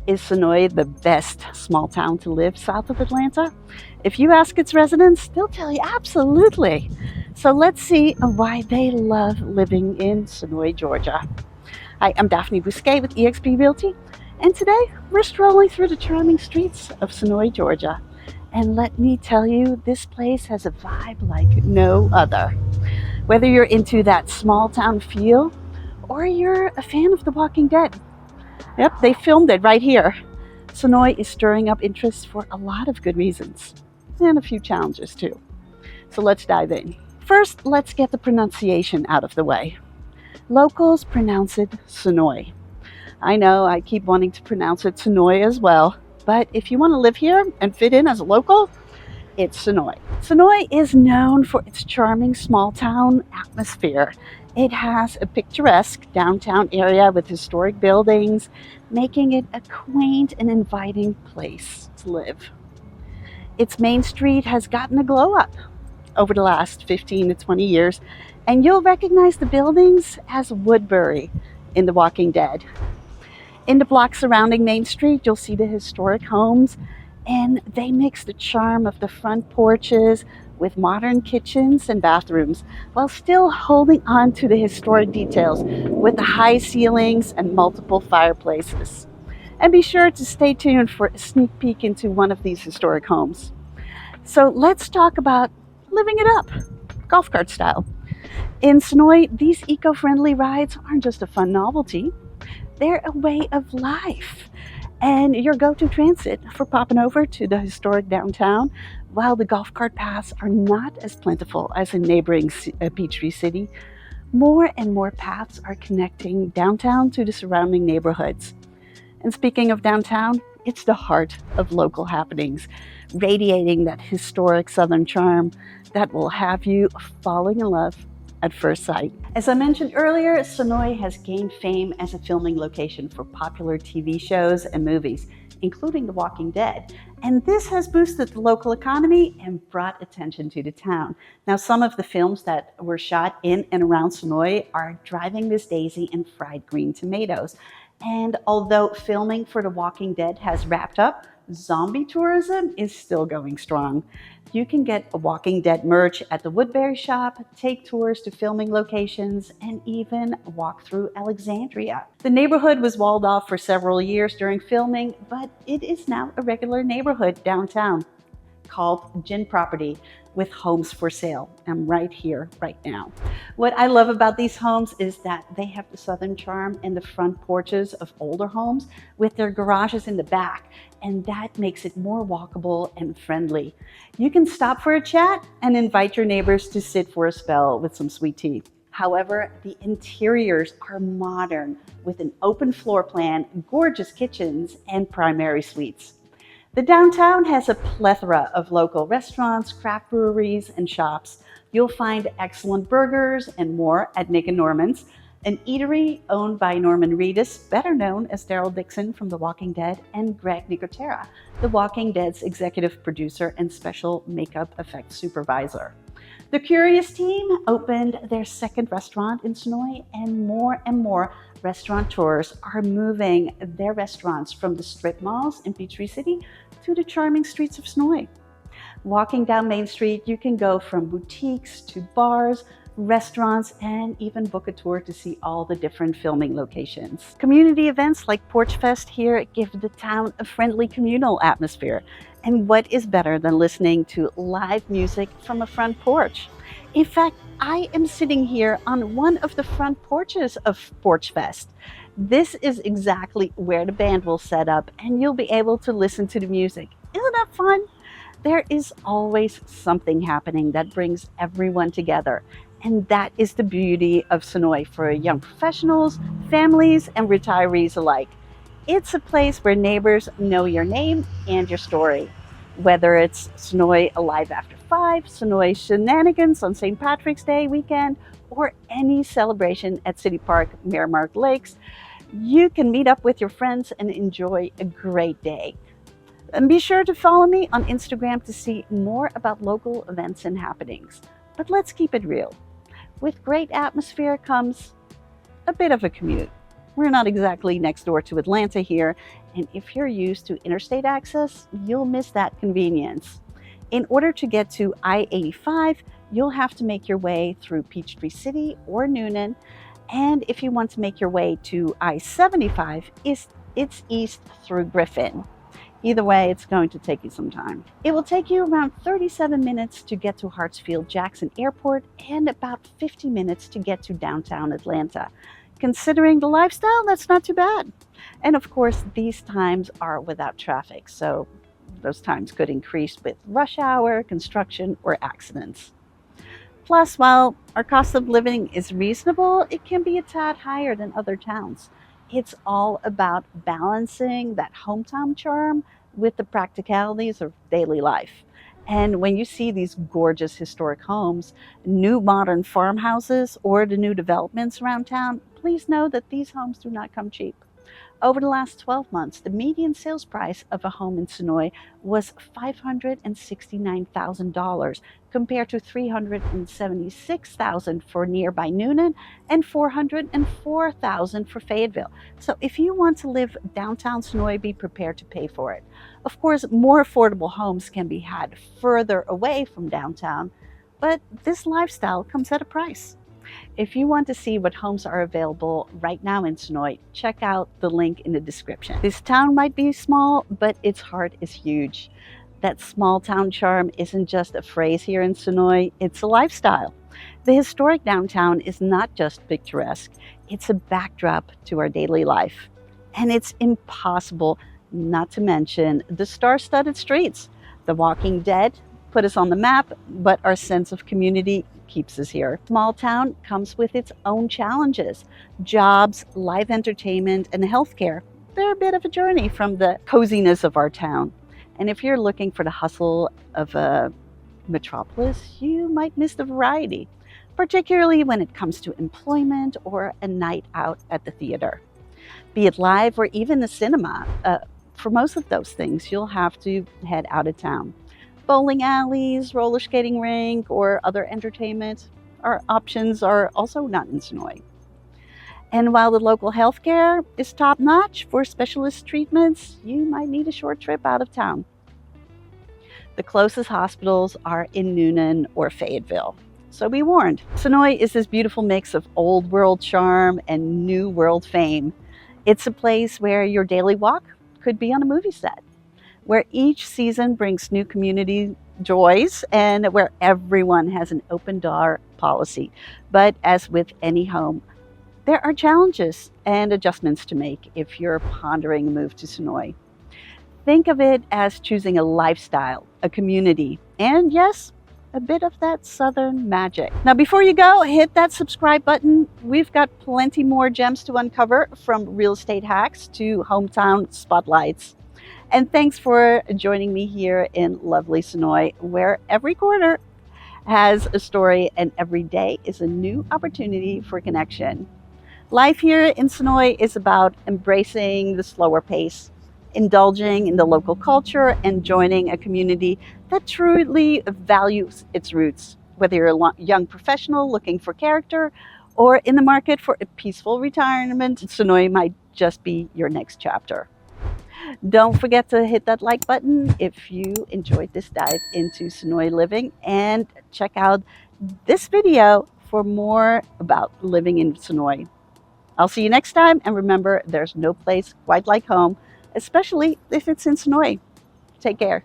Is Senoia the best small town to live south of Atlanta? If you ask its residents, they'll tell you absolutely. So let's see why they love living in Senoia, Georgia. Hi, I'm Daphne Bousquet with eXp Realty, and today we're strolling through the charming streets of Senoia, Georgia. And let me tell you, this place has a vibe like no other. Whether you're into that small town feel or you're a fan of The Walking Dead, yep, they filmed it right here. Senoia is stirring up interest for a lot of good reasons, and a few challenges too. So let's dive in. First, let's get the pronunciation out of the way. Locals pronounce it Senoia. I know I keep wanting to pronounce it Senoia as well, but if you want to live here and fit in as a local, it's Senoia. Senoia is known for its charming small town atmosphere. It has a picturesque downtown area with historic buildings, making it a quaint and inviting place to live. Its main street has gotten a glow up over the last 15 to 20 years, and you'll recognize the buildings as Woodbury in The Walking Dead. In the block surrounding Main Street, you'll see the historic homes, and they mix the charm of the front porches with modern kitchens and bathrooms while still holding on to the historic details with the high ceilings and multiple fireplaces. And be sure to stay tuned for a sneak peek into one of these historic homes. So let's talk about living it up, golf cart style. In Senoia, these eco-friendly rides aren't just a fun novelty, they're a way of life and your go-to transit for popping over to the historic downtown. While the golf cart paths are not as plentiful as in neighboring Peachtree City, more and more paths are connecting downtown to the surrounding neighborhoods. And speaking of downtown, it's the heart of local happenings, radiating that historic Southern charm that will have you falling in love at first sight. As I mentioned earlier, Senoia has gained fame as a filming location for popular TV shows and movies, including The Walking Dead. And this has boosted the local economy and brought attention to the town. Now, some of the films that were shot in and around Senoia are Driving Miss Daisy and Fried Green Tomatoes. And although filming for The Walking Dead has wrapped up, zombie tourism is still going strong. You can get a Walking Dead merch at the Woodbury shop, take tours to filming locations, and even walk through Alexandria. The neighborhood was walled off for several years during filming, but it is now a regular neighborhood downtown called Gin Property with homes for sale. I'm right here, right now. What I love about these homes is that they have the Southern charm and the front porches of older homes with their garages in the back, and that makes it more walkable and friendly. You can stop for a chat and invite your neighbors to sit for a spell with some sweet tea. However, the interiors are modern with an open floor plan, gorgeous kitchens, and primary suites. The downtown has a plethora of local restaurants, craft breweries, and shops. You'll find excellent burgers and more at Nick and Norman's, an eatery owned by Norman Reedus, better known as Daryl Dixon from The Walking Dead, and Greg Nicotera, The Walking Dead's executive producer and special makeup effects supervisor. The Curious team opened their second restaurant in Senoia, and more restaurateurs are moving their restaurants from the strip malls in Peachtree City to the charming streets of Senoia. Walking down Main Street, you can go from boutiques to bars, restaurants, and even book a tour to see all the different filming locations. Community events like Porch Fest here give the town a friendly communal atmosphere. And what is better than listening to live music from a front porch? In fact, I am sitting here on one of the front porches of Porch Fest. This is exactly where the band will set up, and you'll be able to listen to the music. Isn't that fun? There is always something happening that brings everyone together. And that is the beauty of Senoia for young professionals, families, and retirees alike. It's a place where neighbors know your name and your story. Whether it's Senoia Alive After 5, Senoia Shenanigans on St. Patrick's Day weekend, or any celebration at City Park, Merrimack Lakes, you can meet up with your friends and enjoy a great day. And be sure to follow me on Instagram to see more about local events and happenings. But let's keep it real. With great atmosphere comes a bit of a commute. We're not exactly next door to Atlanta here, And if you're used to interstate access, you'll miss that convenience. In order to get to I-85, you'll have to make your way through Peachtree City or Noonan. And if you want to make your way to I-75, it's east through Griffin. Either way, it's going to take you some time. It will take you around 37 minutes to get to Hartsfield-Jackson Airport and about 50 minutes to get to downtown Atlanta. Considering the lifestyle, that's not too bad. And of course, these times are without traffic, so those times could increase with rush hour, construction, or accidents. Plus, while our cost of living is reasonable, it can be a tad higher than other towns. It's all about balancing that hometown charm with the practicalities of daily life. And when you see these gorgeous historic homes, new modern farmhouses, or the new developments around town, please know that these homes do not come cheap. Over the last 12 months, the median sales price of a home in Senoia was $569,000 compared to $376,000 for nearby Noonan and $404,000 for Fayetteville. So if you want to live downtown Senoia, be prepared to pay for it. Of course, more affordable homes can be had further away from downtown, but this lifestyle comes at a price. If you want to see what homes are available right now in Senoia, check out the link in the description. This town might be small, but its heart is huge. That small town charm isn't just a phrase here in Senoia, it's a lifestyle. The historic downtown is not just picturesque, it's a backdrop to our daily life. And it's impossible not to mention the star-studded streets. The Walking Dead put us on the map, but our sense of community keeps us here. Small town comes with its own challenges. Jobs, live entertainment, and healthcare. They're a bit of a journey from the coziness of our town. And if you're looking for the hustle of a metropolis, you might miss the variety, particularly when it comes to employment or a night out at the theater. Be it live or even a cinema, for most of those things, you'll have to head out of town. Bowling alleys, roller skating rink, or other entertainment options are also not in Senoia. And while the local healthcare is top-notch for specialist treatments, you might need a short trip out of town. The closest hospitals are in Noonan or Fayetteville, so be warned. Senoia is this beautiful mix of old world charm and new world fame. It's a place where your daily walk could be on a movie set, where each season brings new community joys and where everyone has an open door policy. But as with any home, there are challenges and adjustments to make if you're pondering a move to Senoia. Think of it as choosing a lifestyle, a community, and yes, a bit of that Southern magic. Now, before you go, hit that subscribe button. We've got plenty more gems to uncover, from real estate hacks to hometown spotlights. And thanks for joining me here in lovely Senoia, where every corner has a story and every day is a new opportunity for connection. Life here in Senoia is about embracing the slower pace, indulging in the local culture, and joining a community that truly values its roots. Whether you're a young professional looking for character or in the market for a peaceful retirement, Senoia might just be your next chapter. Don't forget to hit that like button if you enjoyed this dive into Senoia living, and check out this video for more about living in Senoia. I'll see you next time, and remember, there's no place quite like home, especially if it's in Senoia. Take care.